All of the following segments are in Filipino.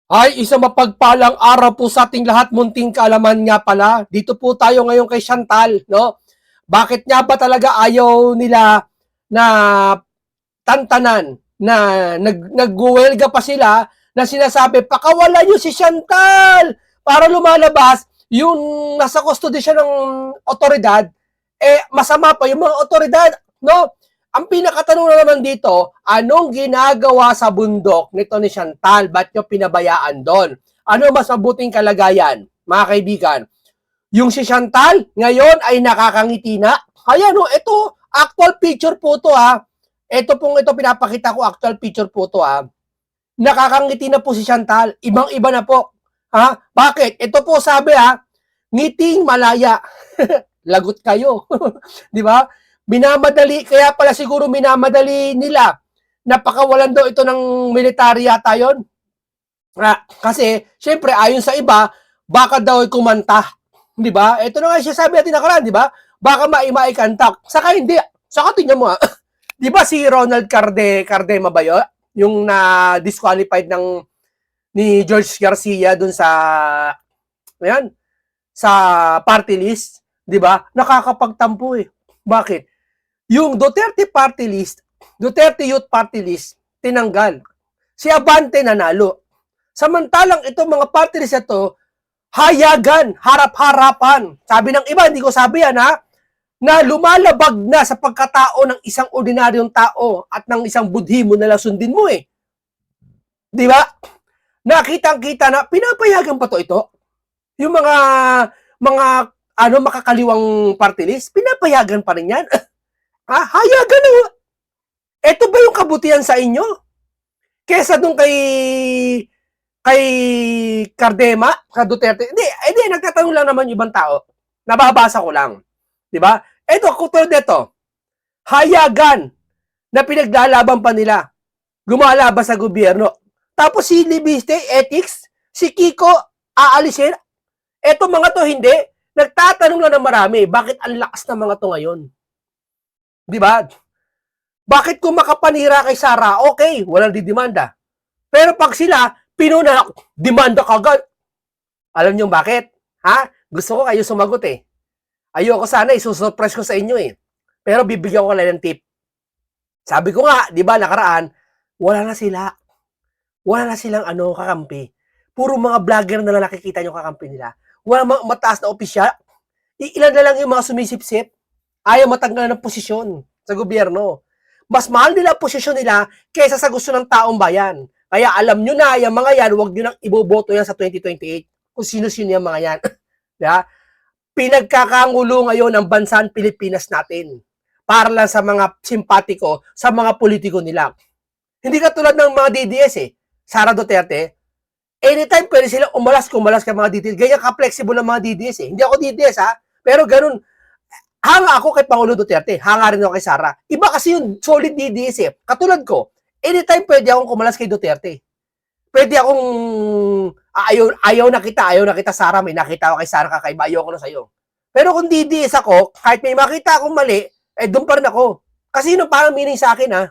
Ay, isang mapagpalang araw po sa ating lahat, munting kaalaman nga pala. Dito po tayo ngayon kay Chantal, no? Bakit nga ba talaga ayaw nila na tantanan na nagwelga pa sila na sinasabi, pakawalan niyo si Chantal para lumalabas yung nasa custody siya ng otoridad, masama pa yung mga otoridad, no? Ang pinakatanong na naman dito, anong ginagawa sa bundok nito ni Chantal? Ba't nyo pinabayaan doon? Ano mas mabuting kalagayan, mga kaibigan? Yung si Chantal, ngayon ay nakakangiti na. Ayan, no, ito, actual picture po to ha. Ito pinapakita ko, actual picture po to ha. Nakakangiti na po si Chantal. Ibang-iba na po. Ha? Bakit? Ito po sabi ha, ngiting malaya. Lagot kayo. Di ba? Minamadali, kaya pala siguro minamadali nila. Napakawalan daw ito ng military yata yun. Kasi, syempre, ayon sa iba, baka daw ay kumanta. Di ba? Ito na nga siya sabi natin nakaraan, di ba? Baka maikantak. Saka hindi. Saka tingnan mo, di ba si Ronald Cardema ba yun? Yung na-disqualified ni George Garcia dun sa, ayan, sa party list, di ba? Nakakapagtampo eh. Bakit? Yung Duterte party list, Duterte Youth Party List, tinanggal. Si Abante nanalo. Samantalang itong mga party list ito, hayagan, harap-harapan. Sabi ng iba, hindi ko sabi yan ha, na lumalabag na sa pagkatao ng isang ordinaryong tao at ng isang budhi mo na sundin mo eh. Di ba? Nakitang-kita na, pinapayagan pa to ito. Yung mga makakaliwang party list, pinapayagan pa rin yan. Hayagan na. Ito ba yung kabutihan sa inyo? Kesa dun kay Cardema, ka Duterte. Hindi, nagtatanong lang naman yung ibang tao. Nababasa ko lang. Di ba? Ito, kutol nito. Hayagan na pinaglalaban pa nila. Lumalabas sa gobyerno. Tapos si Libiste, ethics, si Kiko, aalisin. Ito mga to, hindi. Nagtatanong lang ng marami, bakit ang lakas ng mga to ngayon? Di ba? Bakit kung makapanira kay Sara, okay, walang didemanda. Pero pag sila, pinuna, demanda kagad. Alam niyo bakit? Ha? Gusto ko kayo sumagot eh. Ayoko sana, isusurprise ko sa inyo eh. Pero bibigyan ko lang ng tip. Sabi ko nga, di ba, nakaraan, wala na sila. Wala na silang kakampi. Puro mga vlogger na lang nakikita nyo kakampi nila. Wala mataas na opisyal. Ilan na lang yung mga sumisipsip. Ayaw matanggal ng posisyon sa gobyerno. Mas mahal nila ang posisyon nila kaysa sa gusto ng taong bayan. Kaya alam nyo na, yung mga yan, huwag nyo nang iboboto yan sa 2028. Kung sino-sino yung mga yan. Yeah? Pinagkakangulo ngayon ang bansang Pilipinas natin para lang sa mga simpatiko, sa mga politiko nila. Hindi katulad ng mga DDS eh. Sara Duterte, anytime pwede sila umalas kay mga DDS. Ganyan ka-flexible ng mga DDS eh. Hindi ako DDS ha, pero ganun. Hanga ako kay Pangulo Duterte, hanga rin ako kay Sara. Iba kasi yung solid DDS eh. Katulad ko, anytime pwede akong kumalas kay Duterte. Pwede akong ayaw na kita Sara, may nakita ako kay Sara kakaiba, ayaw ko na sa'yo. Pero kung DDS ako, kahit may makita akong mali, doon pa rin ako. Kasi yun parang meaning sa akin ha,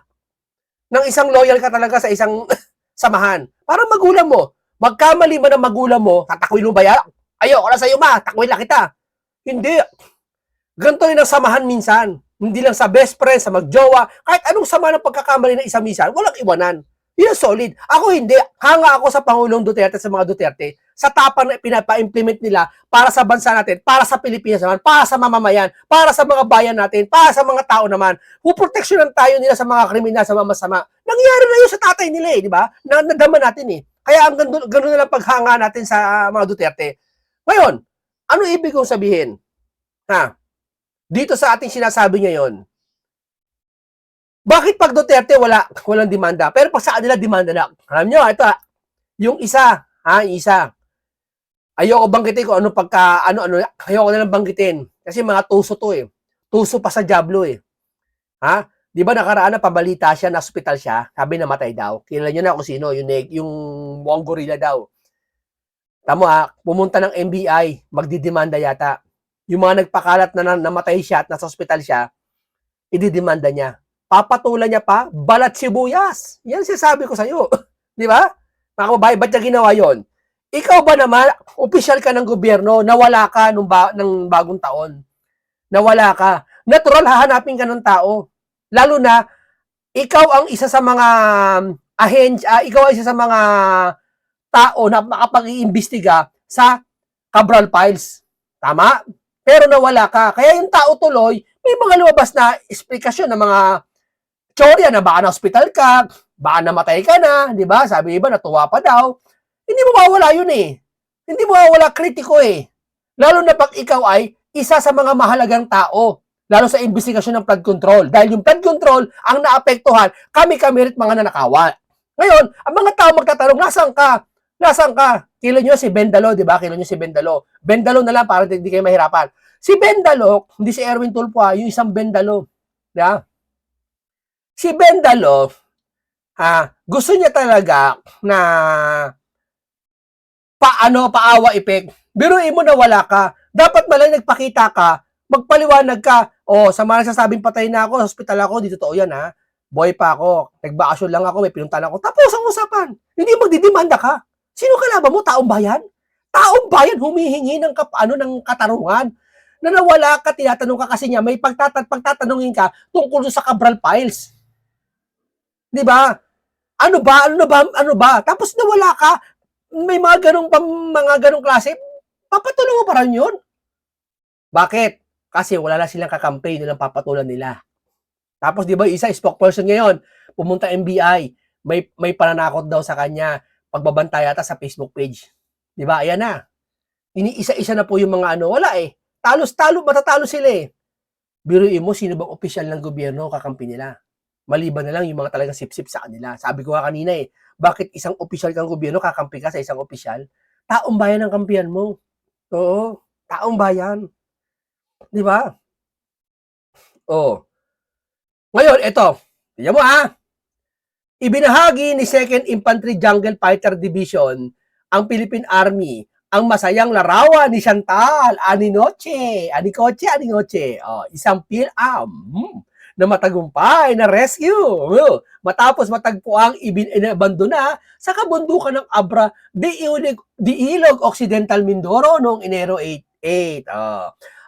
ng isang loyal ka talaga sa isang samahan. Parang magulang mo. Magkamali man ang magulang mo, tatakwil mo ba yan? Ayoko na sa'yo ma, takwil na kita. Hindi. Ganito rin ang samahan minsan. Hindi lang sa best friend, sa magjowa, kahit anong sama ng pagkakamali ng isang minsan, walang iwanan. Yun ang solid. Ako hindi. Hanga ako sa Pangulong Duterte, sa mga Duterte, sa tapang na pinapa-implement nila para sa bansa natin, para sa Pilipinas naman, para sa mamamayan, para sa mga bayan natin, para sa mga tao naman. Puproteksyonan tayo nila sa mga kriminal, sa mga masama. Nangyari na yun sa tatay nila eh, di ba? Nadama natin eh. Kaya ang gano'n na lang paghanga natin sa mga Duterte. Ngayon, ano ibig kong sabihin? Ha? Dito sa ating sinasabi ngayon, bakit pag Duterte walang demanda? Pero pag sa kanila demanda na. Alam nyo, ito yung isa, ayoko banggitin kung ayoko na lang banggitin. Kasi mga tuso to eh. Tuso pa sa Diablo eh. Ha? Di ba nakaraan na pabalita siya, na hospital siya, sabi na matay daw. Kilala nyo na kung sino, yung mukhang gorilla daw. Tamo pumunta ng NBI, magdidemanda yata. Yung mga nagpakalat na namatay siya at nasa hospital siya, ididemanda niya. Papatulan niya pa, balat sibuyas. Yan sinasabi ko sa'yo. Di ba? Mga kababayan, ba't niya ginawa yon? Ikaw ba naman, opisyal ka ng gobyerno, nawala ka ng bagong taon. Nawala ka. Natural, hahanapin ka ng tao. Lalo na, ikaw ang isa sa mga ikaw ang isa sa mga tao na makapag-iimbestiga sa Cabral Files. Tama? Pero nawala ka. Kaya yung tao tuloy, may mga lumabas na eksplikasyon ng mga teorya na baka na-hospital ka, baka namatay ka na, di ba? Sabi iba, natuwa pa daw. Hindi mo mawawala yun eh. Hindi mo mawawala kritiko eh. Lalo na pag ikaw ay isa sa mga mahalagang tao. Lalo sa investigasyon ng flood control. Dahil yung flood control ang naapektuhan, kami-kami rin mga nanakawa. Ngayon, ang mga tao magtatanong, nasaan ka? Nasaan ka? Kilo nyo si Bendalo, di ba? Kilo nyo si Bendalo. Bendalo na lang para hindi kayo mahirapan. Si Bendalo, hindi si Erwin Tulfo, yung isang Bendalo. Yeah? Si Bendalo, gusto niya talaga na paawa effect. Biruin mo na wala ka. Dapat malang nagpakita ka, magpaliwanag ka. Sa mga nagsasabing patay na ako, hospital ako, di totoo yan ha. Boy pa ako, nagbakasyon lang ako, may pinuntahan ako. Tapos ang usapan. Hindi magdidemanda ka. Sino kalaban mo? Taong bayan? Taong bayan humihingi ng ng katarungan. Na nawala ka, tinatanong ka kasi niya, may pagtatanungin ka tungkol sa Cabral Files. Di ba? Ano ba? Tapos nawala ka, may mga ganong klase, papatuloy mo pa rin yun. Bakit? Kasi wala na silang kakampi nilang papatulan nila. Tapos di ba isa spokesperson ngayon, pumunta NBI, may pananakot daw sa kanya, pagbabantay yata sa Facebook page. Di ba? Ayan na. Iniisa-isa na po yung mga wala eh. Matatalo sila eh. Biruin mo, sino bang opisyal ng gobyerno kakampi nila? Maliban na lang yung mga talagang sip-sip sa kanila. Sabi ko nga kanina eh, bakit isang opisyal kang gobyerno kakampi ka sa isang opisyal? Taong bayan ang kampihan mo. Oo, taong bayan. Di ba? Ngayon, ito. Tignan mo Ibinahagi ni 2nd Infantry Jungle Fighter Division ang Philippine Army ang masayang larawan ni Chantal Aninoche. Isang PhilAm na matagumpay na rescue matapos matagpuang inabandona sa kabundukan ng Abra de Ilog Occidental, Mindoro noong Enero 8.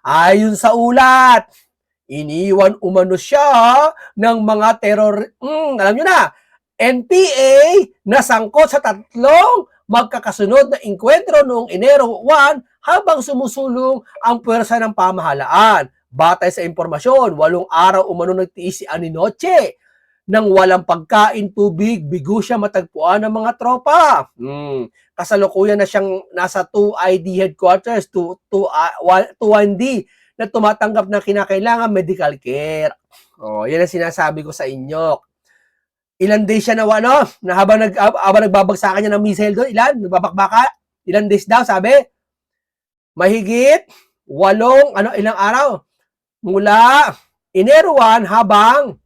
Ayon sa ulat, iniwan umano siya ng mga alam nyo na, NPA na sangkot sa tatlong magkakasunod na inkwentro noong Enero 1 habang sumusulong ang puwersa ng pamahalaan. Batay sa impormasyon, 8 araw umano nagtiis si Aninoche nang walang pagkain, tubig, bigo siya matagpuan ng mga tropa. Kasalukuyan na siyang nasa 2ID headquarters, 2ID na tumatanggap ng kinakailangan medical care. Yan ang sinasabi ko sa inyo. Ilan days siya na habang nagbabagsakan niya ng missile doon, nagbabakbaka, ilan days daw, sabi? Mahigit ilang araw? Mula Enero 1 habang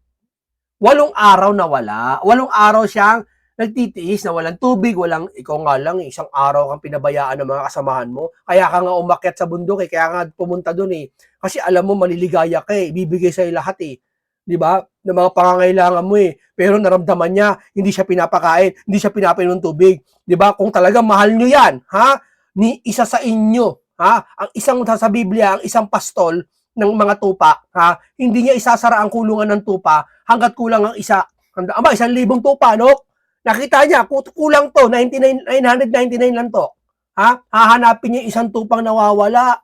8 araw na wala. 8 araw siyang nagtitiis na walang tubig, ikaw nga lang, isang araw kang pinabayaan ng mga kasamahan mo. Kaya ka nga umakyat sa bundok kaya nga pumunta doon eh. Kasi alam mo, maliligaya ka eh, bibigay sa'yo lahat eh. Di ba? Ng mga pangangailangan mo eh. Pero naramdaman niya, hindi siya pinapakain, hindi siya pinapainom ng tubig. Di ba? Kung talagang mahal nyo yan, ni isa sa inyo, ang isang sa Biblia, ang isang pastol ng mga tupa, hindi niya isasara ang kulungan ng tupa hanggat kulang ang 1,000 tupa, no? Nakita niya, kulang to, 999 lang to. Hahanapin niya isang tupang nawawala.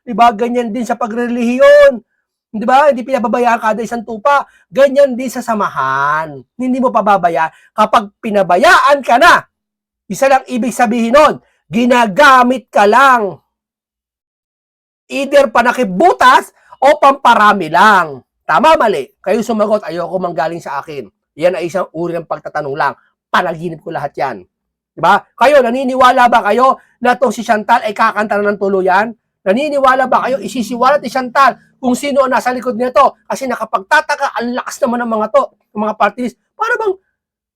Di ba? Ganyan din sa pagrelihiyon. Di ba? Hindi pinababayaan kada isang tupa. Ganyan din sa samahan. Hindi mo pababayaan. Kapag pinabayaan ka na, isa lang ibig sabihin nun, ginagamit ka lang. Either panakibutas o pamparami lang. Tama, mali. Kayo sumagot, ayoko manggaling sa akin. Yan ay isang uri ng pagtatanong lang. Panaginip ko lahat yan. Diba? Kayo, naniniwala ba kayo na itong si Chantal ay kakanta na ng tuluyan? Naniniwala ba kayo isisiwalat ni Chantal kung sino ang nasa likod nito? Kasi nakapagtataka, ang lakas naman ng mga to, ng mga parties. Para bang,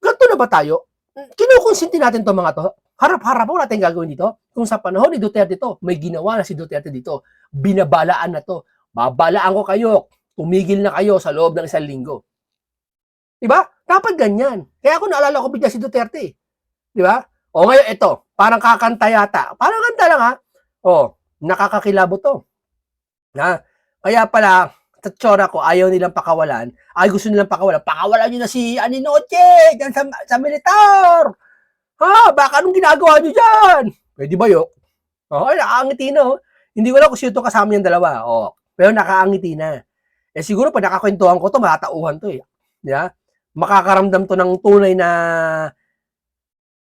ganito na ba tayo? Kinukonsinti natin to mga to? Harap-harap po natin gagawin dito. Kung sa panahon ni Duterte to, may ginawa na si Duterte dito. Binabalaan na to. Babalaan ko kayo. Tumigil na kayo sa loob ng 1 linggo. Diba? Dapat ganyan. Kaya ako naalala ko bigla si Duterte. Diba? O ngayon, ito, parang kakanta yata. Parang kanta lang ha. O, nakakakilabo to. Na, kaya pala, sa tsura ko, ayaw nilang pakawalan. Ay, gusto nilang pakawalan. Pakawalan nyo na si Aninoche, dyan sa militar. Ha, baka anong ginagawa nyo dyan? Pwede ba yun? O, nakaangiti na. Hindi ko lang kung sino kasama yung dalawa. O, pero nakaangiti na. Eh siguro pag nakakwentuhan ko to, matatauhan to eh. Yeah? Makakaramdam to ng tunay na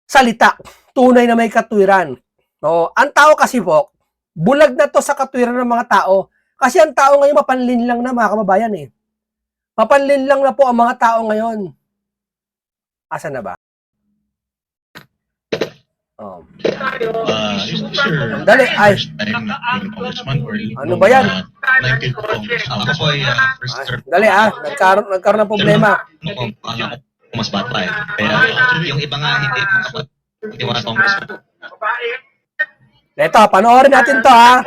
salita, tunay na may katwiran. O, ang tao kasi po, bulag na to sa katwiran ng mga tao. Kasi ang tao ngayon mapanlin lang na mga kababayan eh. Mapanlin lang na po ang mga tao ngayon. Asa na ba? Oh. Sir, Dali, ay. first time being congressman or Ano ba yan? 19th Congress. Ako po ay first term. Dali nagkaroon ng problema. Ano po, ako mas bata eh. Kaya yung iba nga hindi makapatiwala congressman. Ito, panoorin natin to ha.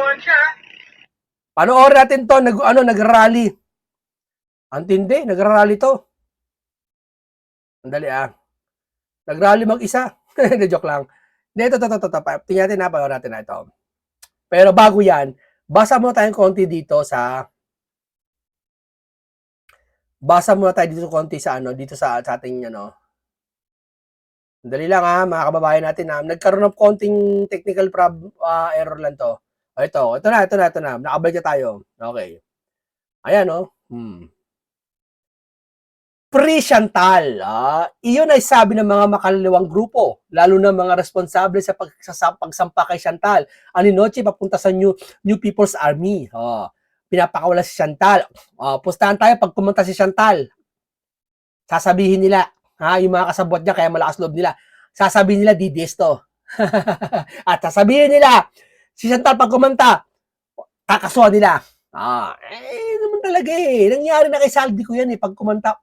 Panoorin natin to, nag-rally. Ang tindi, nag-rally to. Dali nag-rally mag-isa. Joke lang. Ito. Tingnan natin, panoorin natin na ito. Pero bago yan, basa muna tayong konti dito sa dito sa ating Dali lang mga kababayan natin nagkaroon ng konting technical error lang to. Ito na. Nakabalik na tayo. Okay. Ayan Free Chantal. Iyon ay sabi ng mga makaluluwang grupo, lalo na mga responsable sa pagsampa kay Chantal. Aninoche papunta sa New People's Army. Pinapakawala si Chantal. Pustahan tayo pag pumunta si Chantal. Sasabihin nila, yung mga kasabot niya, kaya malakas loob nila. Sasabihin nila, DDS to. At sasabihin nila, si Chantal pag kumanta, kakasuhan nila. Naman talaga eh. Nangyari na kay Saldi ko yan eh. Pag kumanta,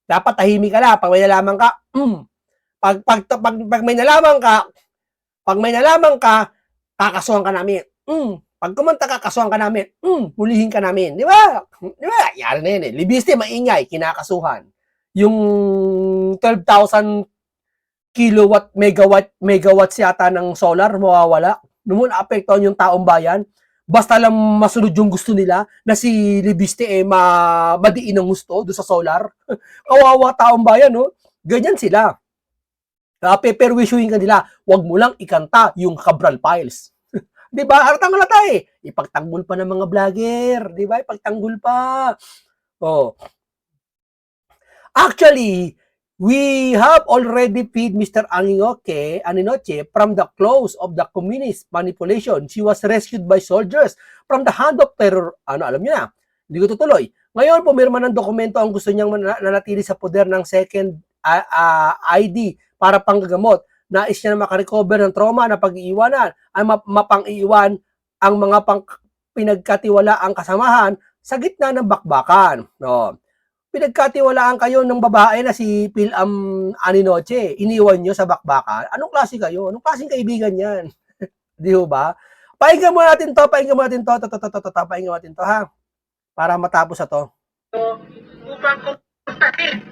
dapat tahimik ka lang. Pag may nalaman ka, Pag may nalaman ka, kakasuhan ka namin. Pag kumanta ka, kasuhan ka namin. Hulihin ka namin. Di ba? Yari na yan eh. Libiste, maingay, kinakasuhan. Yung 12,000 megawatts yata ng solar, mawawala. Noon, apektuhan yung taong bayan. Basta lang masunod yung gusto nila na si Libiste madiin ang gusto doon sa solar. Kawawa taong bayan, no? Ganyan sila. Peperwisyohin ka nila, wag mo lang ikanta yung Cabral Files. Di ba? Artang halata eh. Ipagtanggol pa ng mga vlogger. Di ba? Ipagtanggol pa. Actually, we have already freed Mr. Aninoche from the claws of the communist manipulation. She was rescued by soldiers from the hand of terror. Alam niyo na. Hindi ko tutuloy. Ngayon, pumirma ng dokumento ang gusto niyang nanatili sa poder ng second ID para panggagamot. Nais niya na makarecover ng trauma na pag-iiwanan ay mapang-iiwan ang mga pinagkatiwalaang kasamahan sa gitna ng bakbakan. Pinagkatiwalaan kayo ng babae na si Aninoche, iniwan nyo sa bakbakan. Anong klase kayo? Anong klaseng kaibigan yan? Di ba? Pakinggan mo natin to. Pakinggan mo natin to ha. Para matapos na to. Upang kumustahin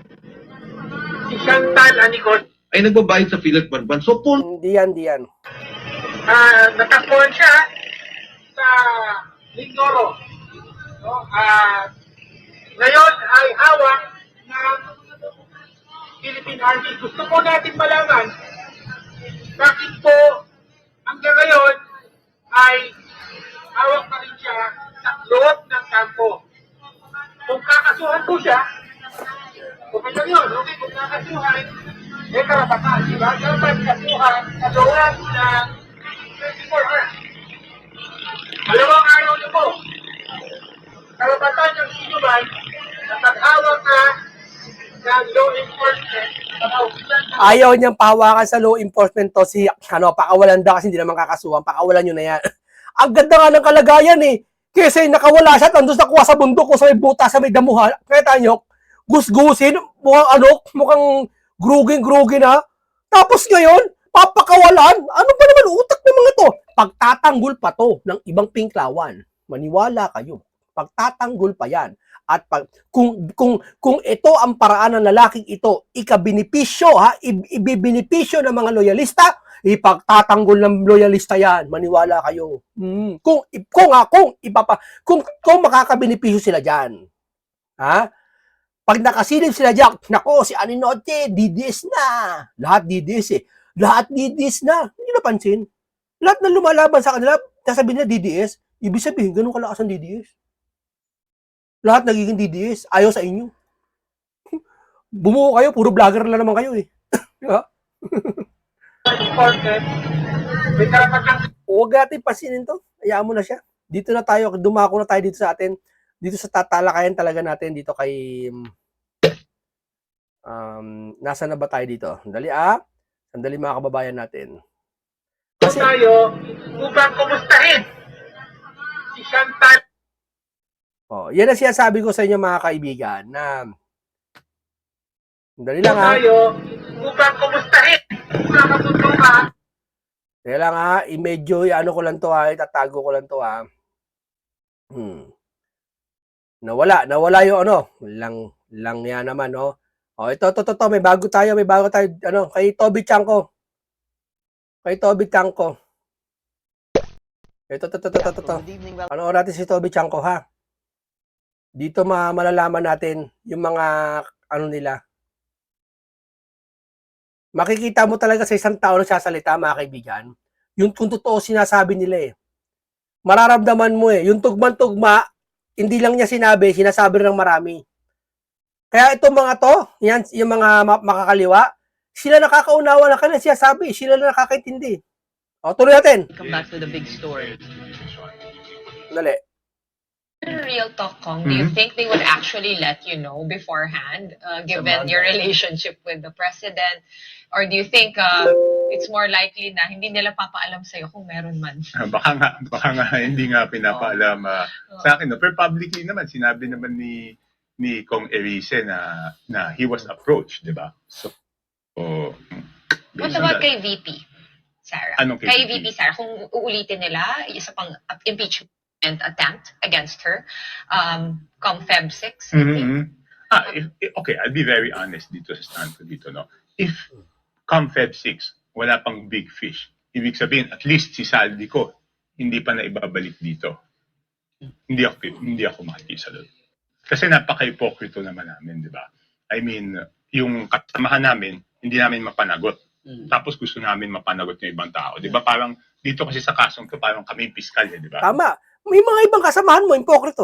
si Chantal Anicol ay nagbabayad sa Philip Banban. So, Hindi yan. natakbuhan siya sa Mindoro. Ngayon ay hawak ng Philippine Army. Gusto po natin malaman bakit po hanggang ngayon ay hawak pa rin siya sa loob ng kampo. Kung kakasuhan po siya, okay lang yun. Okay, kung kakasuhan, may karapatan, di ba? Dapat kasuhan sa loob ng 24 hours. Dalawang araw niyo po. Karapatan ng inyo ba na paghawak ka ng law enforcement Ayaw niyang pahawakan sa law enforcement to si pakawalan daw kasi hindi naman kakasuhan. Pakawalan nyo na yan. Ang ganda nga ng kalagayan eh. Kasi nakawala siya, tandos nakuha sa bundok ko sa may buta, sa may damuhan. Kaya tayo, gusgusin, mukhang gruging na. Tapos ngayon, papakawalan. Ano ba naman utak ng mga to? Pagtatanggol pa to ng ibang pinklawan. Maniwala kayo. Pagtatanggol pa yan. At kung ito ang paraan ng lalaking ito, ikabinipisyo, ibibinipisyo ng mga loyalista, ipagtatanggol ng loyalista yan. Maniwala kayo. Kung makakabinipisyo sila dyan. Ha? Pag nakasilip sila dyan, nako, si Aninoche, DDS na. Lahat DDS eh. Lahat DDS na. Hindi napansin. Lahat na lumalaban sa kanila, sasabihin nila DDS, ibig sabihin, ganun kalakas ang DDS. Lahat nagiging DDS. Ayaw sa inyo. Bumuo kayo, puro vlogger lang naman kayo eh. Diba? May karapatang Huwag natin pasinin to. Hayaan mo na siya. Dito na tayo, dumako na tayo dito sa atin. Dito sa tatalakayan talaga natin dito kay... nasa na ba tayo dito? Sandali mga kababayan natin. tayo upang kumustahin si Chantal. Yan ang sinasabi ko sa inyo mga kaibigan na dali lang Tayo upang kumustahin mga kasusukan. Kaya lang medyo ano ko lang to itatago ko lang to Nawala yung ano, lang yan naman ito, may bago tayo, kay Toby Chanko. Ito. Panoorin natin si Toby Chanko Dito malalaman natin yung mga nila. Makikita mo talaga sa isang tao na sasalita, mga kaibigan, yung kung totoo sinasabi nila Mararamdaman mo yung tugman-tugma, hindi lang niya sinasabi ng marami. Kaya itong mga to, yan, yung mga makakaliwa, sila nakakaunawa na kanila sinasabi, sila na nakakaintindi. Tuloy natin. Come back to the big story. Dali. Real talk, Kong, do you think they would actually let you know beforehand, given your relationship with the president? Or do you think it's more likely na hindi nila papaalam sa'yo kung meron man? Baka nga hindi nga pinapaalam sa akin. No? Pero publicly naman, sinabi naman ni Kong Erice na he was approached, di ba? So, what about kay VP, Sarah? Anong kay VP, Sarah, kung uulitin nila, isa pang impeachment attempt against her, come Feb 6, I think. Okay, I'll be very honest dito sa stand ko dito, no? If come Feb 6, wala pang big fish, ibig sabihin, at least si Saldi ko, hindi pa na ibabalik dito. Hindi ako makikisa doon. Kasi napaka-hypocrite naman namin, di ba? I mean, yung kasamahan namin, hindi namin mapanagot. Tapos gusto namin mapanagot yung ibang tao. Di ba? Parang dito kasi sa kasong to, parang kami piskal, di ba? Tama. May mga ibang kasamahan mo, hypocrite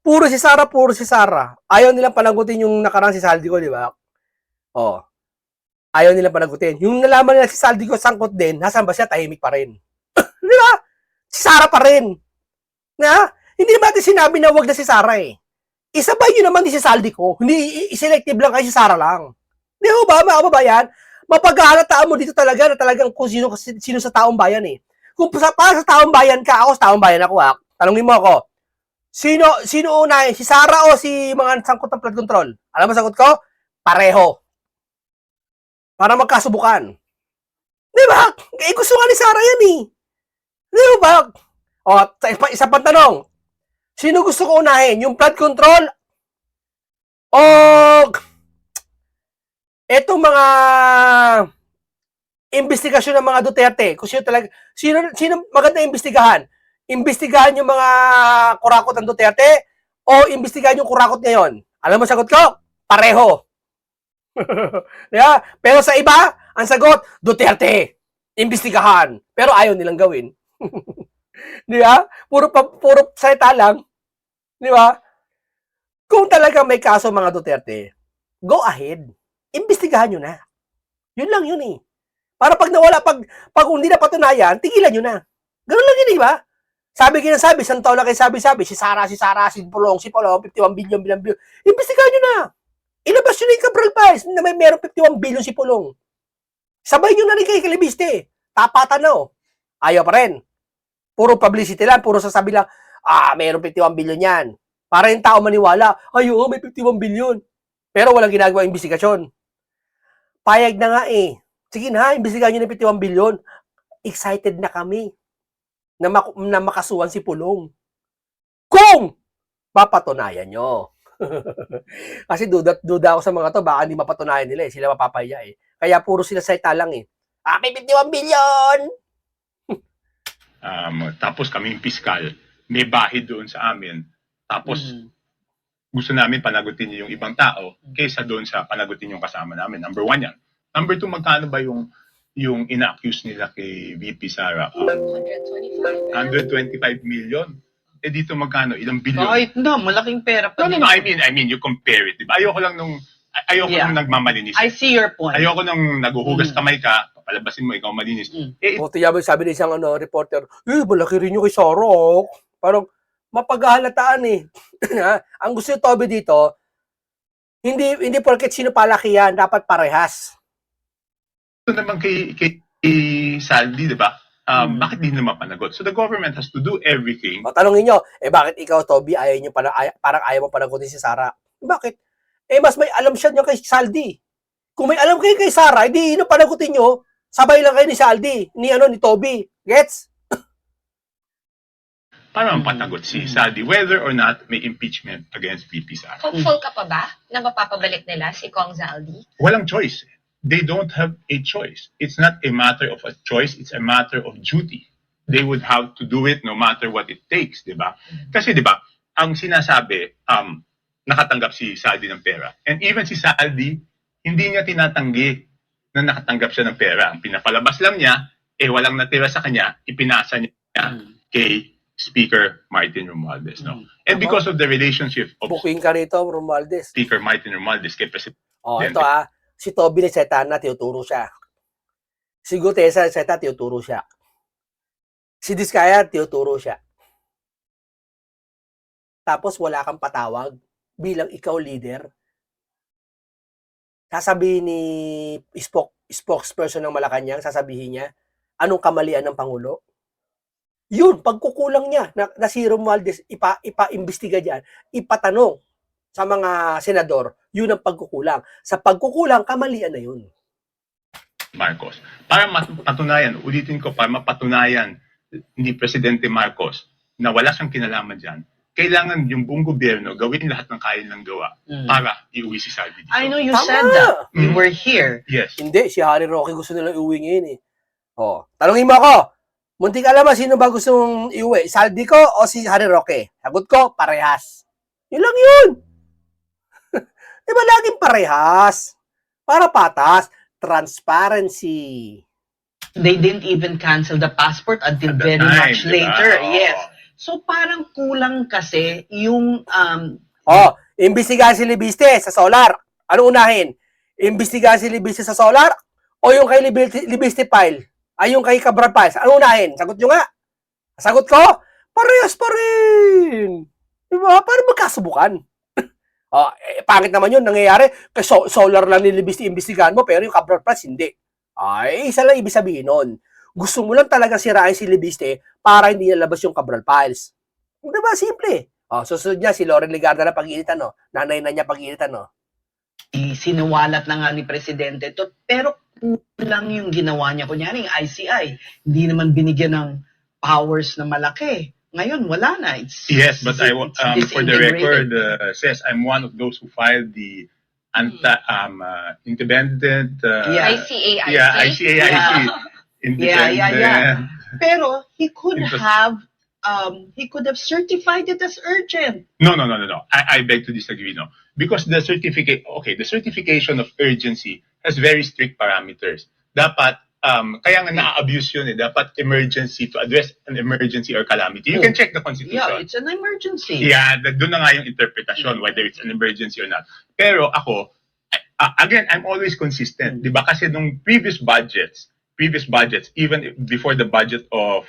Puro si Sarah. Ayaw nilang panagutin yung nakarang si Saldi ko, di ba? Ayaw nilang panagutin. Yung nalaman nila si Saldi ko sangkot din, nasaan ba siya? Tahimik pa rin. Di ba? Si Sarah pa rin. Hindi naman natin sinabi na wag na si Sarah Isabay nyo naman si Saldi ko. Hindi, selective lang kayo si Sarah lang. Di ba, mga kababayan? Mapagkakalataan mo dito talaga na talagang kung sino sa taong bayan Kung para sa taong bayan ka, ako sa taong bayan ako Tanungin mo ako, sino unahin? Si Sarah o si mga sangkot ng flood control? Alam mo sagot ko? Pareho. Para magkasubukan. Di ba? Gusto nga ni Sarah yan Di ba? Isa pang tanong. Sino gusto ko unahin? Yung flood control o etong mga investigasyon ng mga Duterte? Kung sino maganda imbestigahan? Imbestigahan yung mga kurakot ng Duterte o imbestigahan yung kurakot ngayon? Alam mo sagot ko? Pareho. Yeah? Pero sa iba, ang sagot, Duterte. Imbestigahan. Pero ayaw nilang gawin. Di ba? Puro salita lang. Di ba? Kung talagang may kaso mga Duterte, go ahead. Imbestigahan nyo na. Yun lang yun Para pag nawala, pag hindi na patunayan, tigilan nyo na. Ganun lang yun, di ba? Sabi, isang taon na kayo sabi, si Sarah, si Pulong, 51 billion. Imbestigahan nyo na. Ilabas nyo na yung Cabral Files na meron 51 billion si Pulong. Sabay nyo na rin kay Kalibiste. Tapatan na Ayaw pa rin. Puro publicity lang, puro sasabi lang, mayroon 51 billion yan. Para yung tao maniwala, may 51 billion. Pero walang ginagawa investigasyon. Payag na nga Sige na, imbestigahan nyo ng 51 billion. Excited na kami na makasuhan si Pulong. Kung papatunayan nyo. Kasi duda ako sa mga to, baka hindi mapatunayan nila eh. Sila mapapahiya eh. Kaya puro sila salita lang eh. May 51 billion! Tapos kaming piskal, may bahid doon sa amin. Tapos gusto namin panagutin yung ibang tao kaysa doon sa panagutin yung kasama namin. Number 1 yan. Number 2, magkano ba yung ina-accuse nila kay VP Sara? 125. 125 million. Eh dito magkano? Ilang bilyon? Kahit na, malaking pera pa No, din. I mean, you compare it. Diba? Ayoko nung nagmamalinis. I see your point. Ayoko nung naguhugas kamay ka, papalabasin mo, ikaw malinis. Buti yaman sabi ng isang reporter, malaki rin yung kay Sara. Parang mapagahalataan eh. Ang gusto ni Toby dito, hindi porket sino palaki yan, dapat parehas. Ito naman kay Saldi, di ba? Bakit di naman panagot? So the government has to do everything. O, tanongin nyo, bakit ikaw, Toby, parang ayaw mo panagutin si Sara? Bakit? Mas may alam siya niya kay Saldi. Kung may alam kayo kay Sara, hindi yun ang panagutin nyo, sabay lang kayo ni Saldi, ni Toby. Gets? Para mapanagot si Saldi, whether or not may impeachment against VP Sara. Hopeful ka pa ba na mapapabalik nila si Kong Zaldi? Walang choice. They don't have a choice. It's not a matter of a choice, it's a matter of duty. They would have to do it no matter what it takes, di ba? Kasi di ba, ang sinasabi, nakatanggap si Saldi ng pera. And even si Saldi, hindi niya tinatanggi na nakatanggap siya ng pera. Ang pinapalabas lang niya, walang natira sa kanya, ipinasa niya kay Speaker Martin Romualdez. No? And because of the relationship of Booking ka rito, Romualdez. Speaker Martin Romualdez kay President, Ito si Toby Leceta na tinuturo siya. Si Gutesa Leceta tinuturo siya. Si Diskaya tinuturo siya. Tapos wala kang patawag bilang ikaw leader. Sasabihin ni spokesperson ng Malacanang, sasabihin niya, anong kamalian ng Pangulo? Yun, pagkukulang niya na si Romualdez, ipa-imbestiga dyan, ipatanong sa mga senador, yun ang pagkukulang. Sa pagkukulang, kamalian na yun. Marcos. Para mapatunayan, ulitin ko, para mapatunayan ni Presidente Marcos na wala siyang kinalaman dyan, kailangan yung buong gobyerno gawin lahat ng kaya nilang gawa para iuwi si Saldi dito. I know you Tama. said that. You were here. Yes. Hindi, si Harry Roque gusto nilang iuwi ngayon eh. Tanungin mo ako, muntik alam mo, sino ba gusto mong iuwi? Saldi ko o si Harry Roque? Sagot ko, parehas. Yun lang yun. Di ba laging parehas? Para patas, transparency. They didn't even cancel the passport until At the very time, much diba? later. Oo. Yes. So parang kulang kasi yung Imbestigahan si Libiste sa solar. Ano unahin? Imbestigahan si Libiste sa solar o yung kay Libiste file? Ay, yung kay Cabral Files. Ano unahin? Sagot nyo nga. Sagot ko, parehas pa rin. Diba? Paano magkasubukan? Pangit naman yun, nangyayari. Kasi solar lang ni Libiste imbestigahan mo, pero yung Cabral Files, hindi. Ay, isa lang ibig sabihin nun. Gusto mo lang talaga sirain si Libiste para hindi nalabas yung Cabral Files. Diba? Simple. Susunod niya, si Loren Legarda na pag-iinitan, no? Nanay na niya pag-iinitan, no? sinuwalat na nga ni Presidente to, pero kulang yung ginawa niya. Kunyari, yung ICI, hindi naman binigyan ng powers na malaki. Ngayon, wala na. Yes, but it's for the record, disintegrated. says I'm one of those who filed the independent. ICAIC. Yeah, ICAIC. Independent. Yeah. Pero he could Interest- have certified it as urgent. No. I beg to disagree. No, because the certification of urgency has very strict parameters. Dapat kaya nga na-abuse yun eh. Dapat emergency to address an emergency or calamity. You can check the Yeah, Constitution. it's an emergency. Yeah, doon na nga yung interpretation whether it's an emergency or not. Pero ako, again, I'm always consistent. Di ba? Kasi nung previous budgets, even before the budget of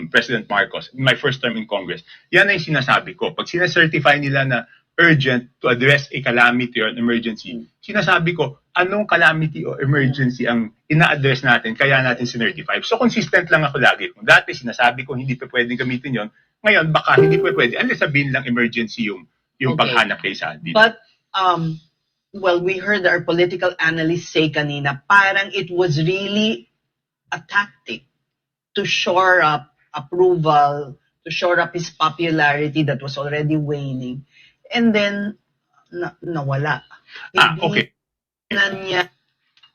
President Marcos, in my first term in Congress, yan na yung sinasabi ko. Pag sinacertify nila na urgent to address a calamity or an emergency, sinasabi ko, anong calamity or emergency ang ina-address natin, kaya natin sinertify. So consistent lang ako lagi. Kung dati sinasabi ko, hindi pa pwedeng gamitin yon, ngayon baka hindi pa pwede. Unless sabihin lang emergency yung Okay. paghanap kay Saldi. But, well, we heard our political analysts say kanina, parang it was really a tactic to shore up approval to shore up his popularity that was already waning. And then, nawala. Okay. Hindi na niya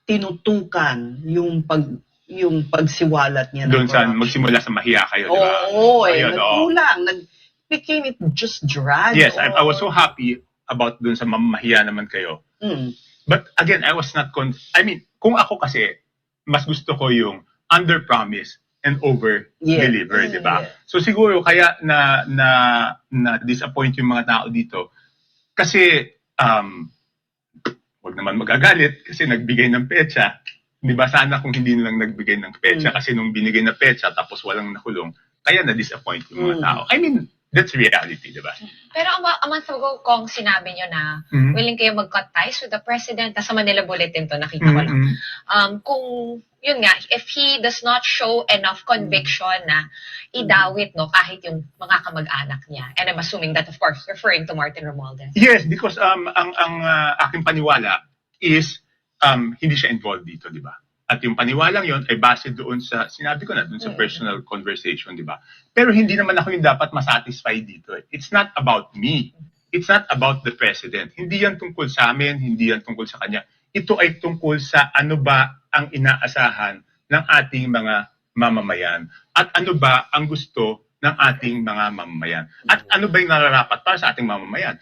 tinutukan yung pagsiwalat niya ng Doon sa corruption. magsimula sa mahiya kayo, di ba? Oo, Ayun, oo. nagkulang. Became it just drag. Yes, I was so happy about doon sa mamahiya naman kayo. Mm. But again, I was not I mean, kung ako kasi, mas gusto ko yung under-promise and over-deliver, Yeah. di ba? Yeah. So siguro kaya na disappoint yung mga tao dito kasi wag naman magagalit kasi nagbigay ng petsa. Di ba? Sana kung hindi nilang nagbigay ng petsa kasi nung binigay na petsa tapos walang nakulong, kaya na-disappoint yung mga tao. I mean, that's reality, di ba? Pero a month ago, Kong, sinabi nyo na willing kayo mag-cut ties with the president. Nasa Manila Bulletin to, nakita ko lang. Kung, yun nga, if he does not show enough conviction na idawit, no, kahit yung mga kamag-anak niya. And I'm assuming that, of course, referring to Martin Romualdez. Yes, because ang aking paniwala is hindi siya involved dito, di ba? At yung paniwalang yon ay base doon sa, sinabi ko na, doon sa personal conversation, di ba? Pero hindi naman ako yung dapat masatisfy dito. It's not about me. It's not about the president. Hindi yan tungkol sa amin, hindi yan tungkol sa kanya. Ito ay tungkol sa ano ba ang inaasahan ng ating mga mamamayan. At ano ba ang gusto ng ating mga mamamayan. At ano ba yung nararapat para sa ating mamamayan.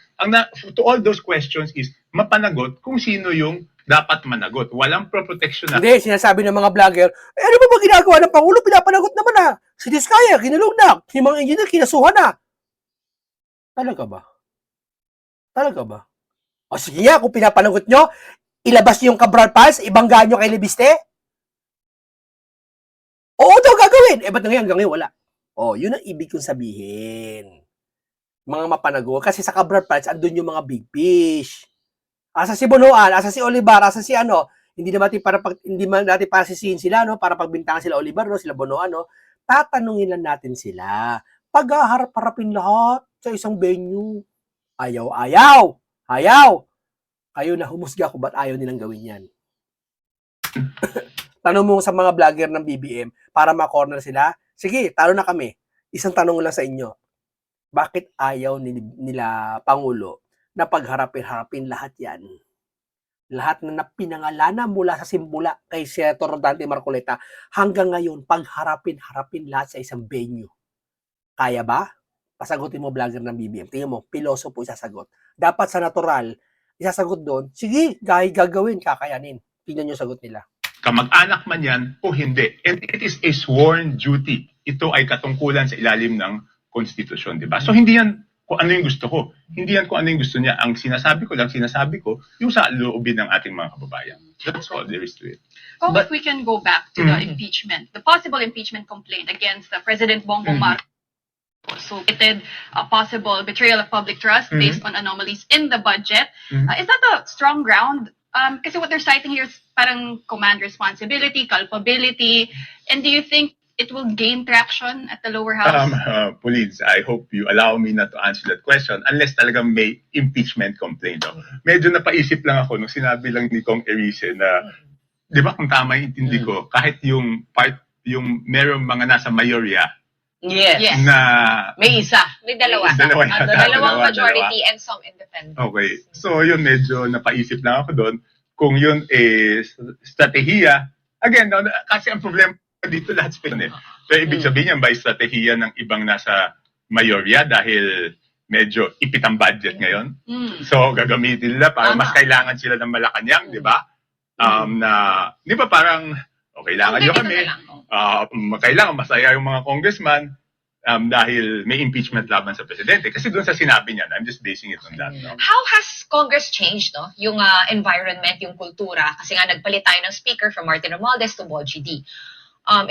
To all those questions is mapanagot kung sino yung dapat managot. Walang protection na. Hindi, sinasabi ng mga vlogger, ano ba ginagawa ng Pangulo? Pinapanagot naman na. Si Diskaya, kinulong na. Si mga engineer, kinasuhan na. Talaga ba? Talaga ba? O sige nga, kung pinapanagot nyo, ilabas nyo yung Cabral Files, ibanggaan nyo kay Libiste? Oo daw gagawin. Ba't hanggang ngayon wala? Yun ang ibig kong sabihin. Mga mapanagot. Kasi sa Cabral Files, andun yung mga big fish. Asa si Bonoan, asa si Olivar, asa si hindi naman natin para sisihin sila, no, para pagbintangan sila Olivar, no, sila Bonoan, no. Tatanungin lang natin sila. Paghaharap-harapin lahat sa isang venue. Ayaw. Kayo na humusga ko ba't ayaw nilang gawin yan. Tanong mo sa mga vlogger ng BBM para ma-corner sila. Sige, talo na kami. Isang tanong lang sa inyo. Bakit ayaw nila Pangulo na pagharapin-harapin lahat yan? Lahat na napinangalanan mula sa simbula kay Senator Dante Marcoleta hanggang ngayon, pagharapin-harapin lahat sa isang venue. Kaya ba? Pasagutin mo vlogger ng BBM. Tingnan mo, piloso po isasagot. Dapat sa natural, isasagot doon, sige, gagawin, kakayanin. Tingnan nyo sagot nila. Kamag-anak man yan o hindi. And it is a sworn duty. Ito ay katungkulan sa ilalim ng konstitusyon, di ba? So hindi yan kung ano yung gusto ko. Hindi yan kung ano yung gusto niya. Ang sinasabi ko yung sa loobin ng ating mga kababayan. That's all there is to it. If we can go back to the impeachment, the possible impeachment complaint against President Bongbong Marcos. So it did a possible betrayal of public trust based on anomalies in the budget. Is that a strong ground? Kasi what they're citing here is parang command responsibility, culpability. And do you think it will gain traction at the lower house? Police, I hope you allow me not to answer that question unless talagang may impeachment complaint. Medyo napaisip lang ako nung sinabi lang ni Kong Erice na, di ba kung tama yung intindi ko, kahit yung merong mga nasa mayorya, Yes. na May isa. May dalawa. Dalawang majority and some independent. Okay. So, yun medyo napaisip lang ako doon. Kung yun strategiya, again, kasi ang problema dito lahat spin Pero ibig sabihin yan ba strategiya ng ibang nasa mayorya dahil medyo ipit ang budget ngayon? So, gagamitin nila para mas kailangan sila ng Malacanang, di ba? Di ba parang, kailangan nyo kami. Kailangan masaya yung mga congressman dahil may impeachment laban sa presidente. Kasi doon sa sinabi niya, I'm just basing it on that. No? How has Congress changed, no? Yung environment, yung kultura? Kasi nga nagpalit tayo ng speaker from Martin Romualdez to Boji D.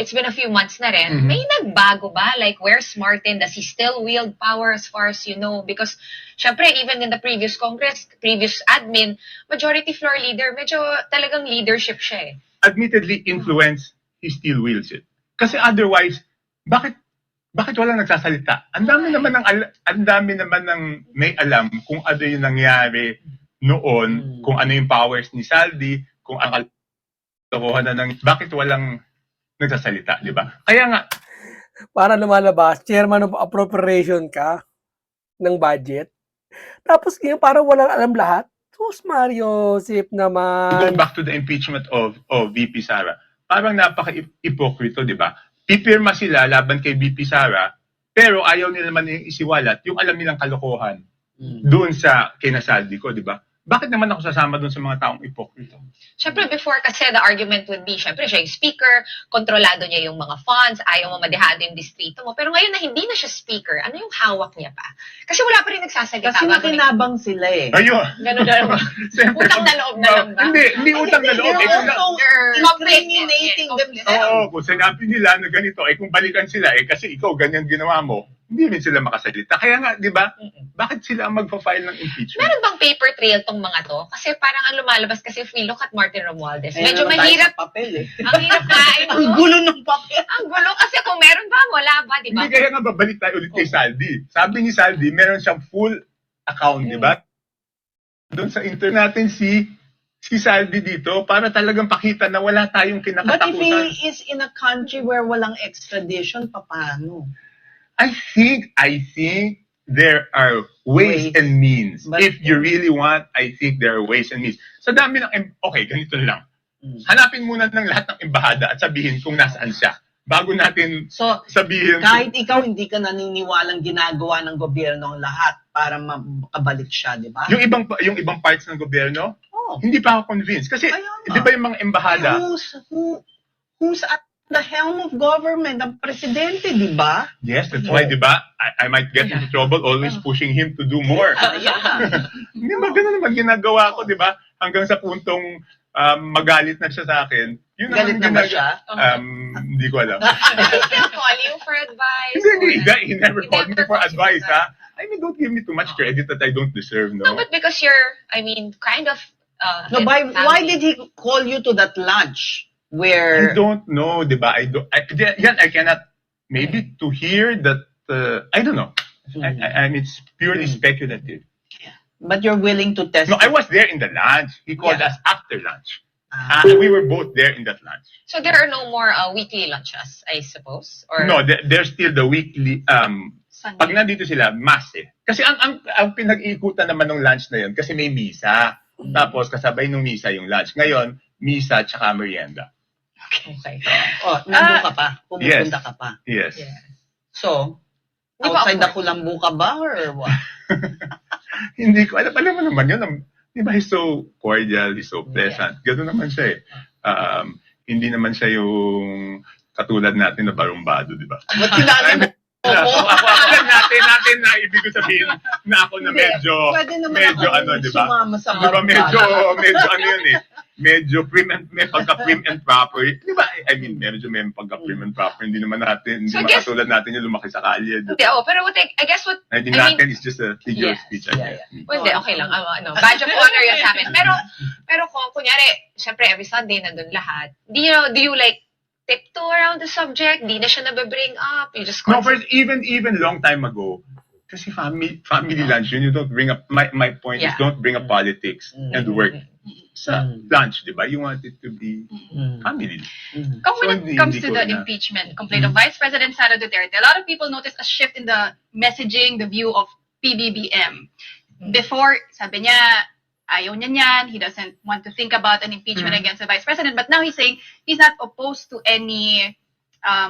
It's been a few months na rin. May nagbago ba? Like, where's Martin? Does he still wield power as far as you know? Because, syempre, even in the previous Congress, previous admin, majority floor leader, medyo talagang leadership siya eh. Admittedly, influence, he still wields it. Kasi otherwise, bakit wala nagsasalita? Ang dami naman ng may alam kung ano yung nangyari noon, kung ano yung powers ni Saldi, kung ang kalokohan na bakit walang nagsasalita, di ba? Kaya nga, para lumalabas, chairman of appropriation ka ng budget. Tapos ngayon parang walang alam lahat. Sus Mario, sip Going naman. back to the impeachment of VP Sara, parang napaka-ipokrito, di ba? Pipirma sila laban kay VP Sara, pero ayaw nila naman yung isiwalat yung alam nilang kalokohan doon sa kinasaldi ko, di ba? Bakit naman ako sasama doon sa mga taong ipokrito? Syempre, before kasi the argument would be, syempre siya yung speaker, kontrolado niya yung mga funds, ayaw mo madehado yung distrito mo. Pero ngayon na hindi na siya speaker, ano yung hawak niya pa? Kasi wala pa rin nagsasalita. Kasi nakinabang sila eh. Ayun. Ganun na naman. Siyempre, Utang na loob na lang ba? Hindi utang na loob. They're Eh, kung also incriminating themselves. Oo, kung sinabi nila na ganito, kung balikan sila, kasi ikaw ganyan ginawa mo, hindi rin sila makasalita. Kaya nga, di ba, bakit sila ang magpa-file ng impeachment? Meron bang paper trail tong mga to? Kasi parang ang lumalabas kasi if we look at Martin Romualdez, Ayun medyo naman tayo mahirap. sa papel eh. Ang hirap nga. Ang gulo ng papel. Ang gulo kasi kung meron ba, wala ba, di ba? Hindi, kaya nga babalik tayo ulit kay Saldi. Sabi ni Saldi, meron siyang full account, di ba? Doon sa internet natin si Saldi dito para talagang pakita na wala tayong But if kinakatakutan. he is in a country where walang extradition, paano? I think there are ways Ways. and means. But- If you really want, I think there are ways and means. Sa dami ng, okay, ganito lang. Hanapin muna ng lahat ng embahada at sabihin kung nasaan siya. Bago natin So, sabihin, kahit ikaw hindi ka naniniwalang ginagawa ng gobyerno ang lahat para makabalik siya, di ba? yung ibang parts ng gobyerno, Oh. hindi pa ako convinced. Kasi, Kaya nga. di ba yung mga embahada, Who's at the helm of government? Ang presidente, di ba? yes, that's why, di ba, I might get into trouble always pushing him to do more. Yeah. Hindi ba, ganun naman ginagawa ko, di ba? Hanggang sa puntong magalit na siya sa akin. Yun Galit na ba siya? Hindi ko alam. Does he still call you for advice? He never called me for calls you advice, for ha? I mean, don't give me too much credit that I don't deserve, No, no? but because you're, I mean, kind of, No, why family. did he call you to that lunch? I Where don't know, di ba? I cannot, maybe to hear that, I don't know. I mean, it's purely speculative. but you're willing to test? No, I was there in the lunch. He called Yeah. us after lunch. Ah. We were both there in that lunch. So there are no more weekly lunches, I suppose? Or No, there's still the weekly, Sunday. pag nandito sila, mass eh. Kasi ang pinag-iikutan naman ng lunch na yun, kasi may misa. Tapos kasabay ng misa yung lunch. Ngayon, misa tsaka merienda. okay. Oh, nandun ka pa. Pumupunta Yes. ka pa. Yes. Yeah. So, Di ba outside the awkward? Kulambu ka ba or what? Hindi ko alam. Alam mo naman yun. Di ba, he's so cordial, he's so pleasant. Ganun naman siya eh. Hindi naman siya yung katulad natin na barumbado, di ba? Ba't kilala mo? Ako natin na ibig ko sabihin na ako na Hindi. medyo Pwede naman medyo ako ano, di ba? sumama sa Di ba medyo barkada. ano yun eh. Medyo may pagka-prim and proper. Di ba? I mean, medyo may pagka-prim and proper. Hindi naman natin, hindi So, I naman guess- katulad natin yung lumaki sa kalye. Di Hindi, ba? pero I guess what, I think I mean- natin is just a figure of Yes. speech. I Yeah, guess. well, hindi, okay lang. Badge of honor yan sa amin. Pero kung kunyari, syempre every Sunday nandun lahat, do you like tiptoe around the subject? Di na siya nabibring up? You just No, first, even long time ago, kasi family lunch yun, you don't bring up, my point is Yeah. don't bring up politics and work sa Mm. lunch, di ba? You want it to be Mm. family. Mm. When So, it hindi- comes hindi to ko the na- impeachment complaint of Vice President Sara Duterte, a lot of people notice a shift in the messaging, the view of PBBM. Before, sabi niya, ayaw niya niyan, he doesn't want to think about an impeachment against the Vice President, but now he's saying he's not opposed to any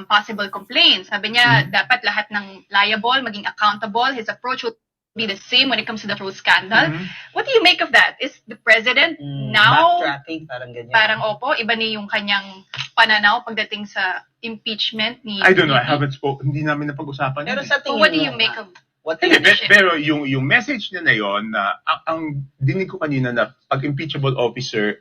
possible complaints. Sabi niya, dapat lahat ng liable, maging accountable, his approach will be the same when it comes to the Rose scandal. What do you make of that? Is the President now Backtracking, parang ganyan. parang opo, iba ni yung kanyang pananaw pagdating sa impeachment ni I don't know, I VP? haven't spoken, hindi namin napag-usapan Pero yun eh. sa So tingin what do mo, you make of what do Hindi, you pero yung message niya na yon na ang dinig ko kanina na pag impeachable officer,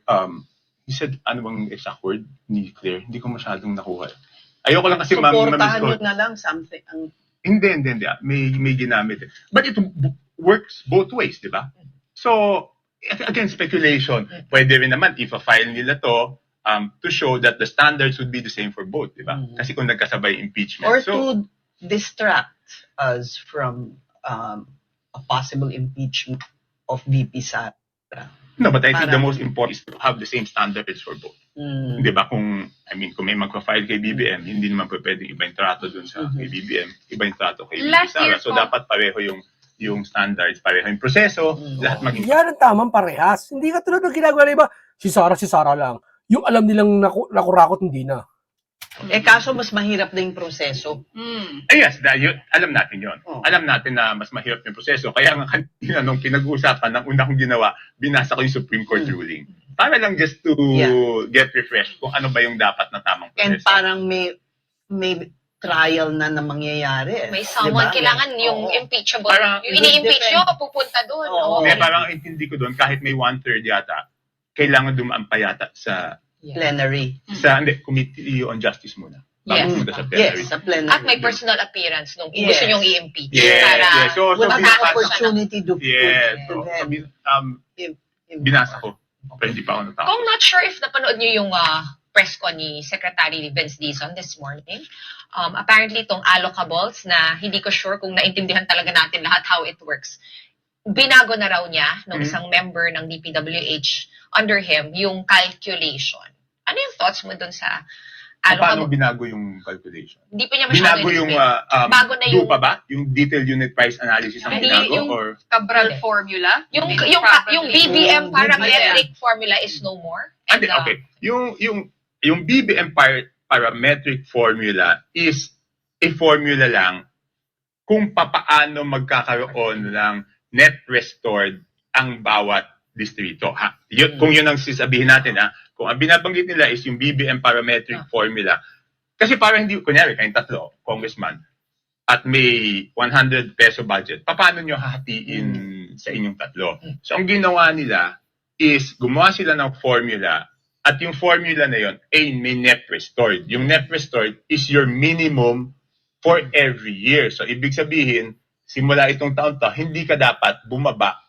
he said, ano bang exact word ni Claire? Hindi ko masyadong nakuha. Ayoko lang kasi supportahan ma-misquote. nyo na lang something ang Hindi. May ginamit. But it works both ways, di ba? So, again, speculation. Pwede rin naman if a-file nila to show that the standards would be the same for both, di ba? Kasi kung nagkasabay impeachment. or So, to distract us from a possible impeachment of VP Sara. no, but I think the Parang- most important is to have the same standards for both. Di ba? Kung may magpa-file kay BBM, hindi naman po pwedeng iba yung trato dun sa kay BBM, iba yung trato kay Last Sara. year So, po- dapat pareho yung standards, pareho yung proseso, lahat maging Yan ang tamang parehas. Hindi ka tulad ng ginagawa ng iba. Si Sara lang. Yung alam nilang nakurakot, hindi na. Kaso mas mahirap na yung proseso. Yes, dahil alam natin yon. Oh. Alam natin na mas mahirap yung proseso. Kaya nga kanina nung pinag-uusapan, ng una kong ginawa, binasa ko yung Supreme Court ruling. Para lang just to get refreshed kung ano ba yung dapat na tamang And proseso. parang may trial na mangyayari. May someone, Diba? kailangan yung Oo. impeachable. Parang Yung ini-impeach defend. nyo, pupunta doon. Oo. Hindi, parang intindi ko doon, kahit may 1/3 yata, kailangan dumaan pa yata sa Plenary. Committee on Justice muna. Bago Yes. pumunta sa plenary. Yes, sa plenary. At may personal appearance nung Yes. gusto nyong i-impeach. Yes, Para yes. So, Walang binasa ko. opportunity to Yes. to So, have binasa ko. Pero hindi pa ako natapos. Kung not sure if napanood nyo yung press ko ni Secretary Vince Dizon this morning, apparently itong allocables na hindi ko sure kung naintindihan talaga natin lahat how it works. Binago na raw niya ng isang member ng DPWH under him yung calculation. Ano yung thoughts mo dun sa Paano allocable? binago yung calculation? Hindi pa niya masyado Binago yung in-explain. Bago na yung- DUPA ba? Yung detailed unit price analysis ang Hindi, binago? yung- Or Cabral Hindi. formula. yung Probably. BBM parametric BBM. formula is no more. Hindi, okay. Yung BBM parametric formula is a formula lang kung papaano magkakaroon ng net restored ang bawat distrito. Kung yun ang sasabihin natin, kung ang binabanggit nila is yung BBM parametric formula, kasi para hindi, kunyari, kayong tatlo, congressman, at may 100 peso budget, paano nyo hahatiin sa inyong tatlo? So, ang ginawa nila is gumawa sila ng formula at yung formula na yon ay may net restored. Yung net restored is your minimum for every year. So, ibig sabihin, simula itong taon to, hindi ka dapat bumaba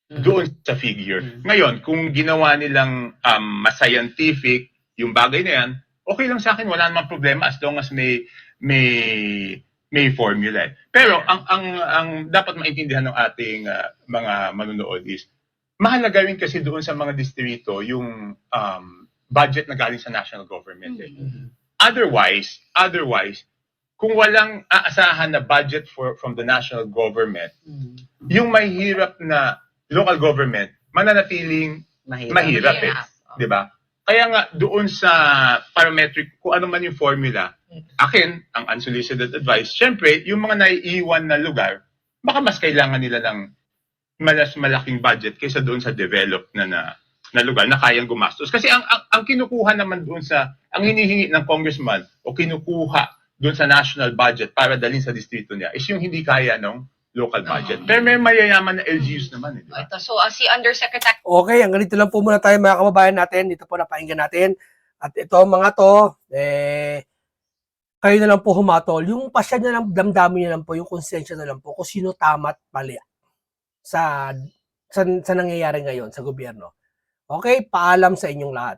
doon sa figure. Ngayon, kung ginawa nilang mas scientific yung bagay na yan, okay lang sa akin, wala namang problema as long as may formula. Pero ang dapat maintindihan ng ating mga manonood is mahalaga rin kasi doon sa mga distrito yung budget na galing sa national government. Otherwise, kung walang aasahan na budget from the national government, yung mahirap na local government, mananatiling mahirap eh. Di ba? Kaya nga, doon sa parametric, kung ano man yung formula, akin, ang unsolicited advice, syempre, yung mga naiiwan na lugar, baka mas kailangan nila ng mas malaking budget kaysa doon sa developed na lugar na kayang gumastos. Kasi ang kinukuha naman doon ang hinihingi ng congressman o kinukuha doon sa national budget para dalhin sa distrito niya is yung hindi kaya ng local budget. Pero may mayayaman na LGUs naman. Di ba? Ito, so, si Undersecretary Okay, ang ganito lang po muna tayo mga kababayan natin. Dito po napakinggan natin. At ito mga to, kayo na lang po humatol. Yung pasya na lang, damdamin niya lang po, yung konsensya na lang po kung sino tama at mali sa nangyayari ngayon sa gobyerno. Okay, paalam sa inyong lahat.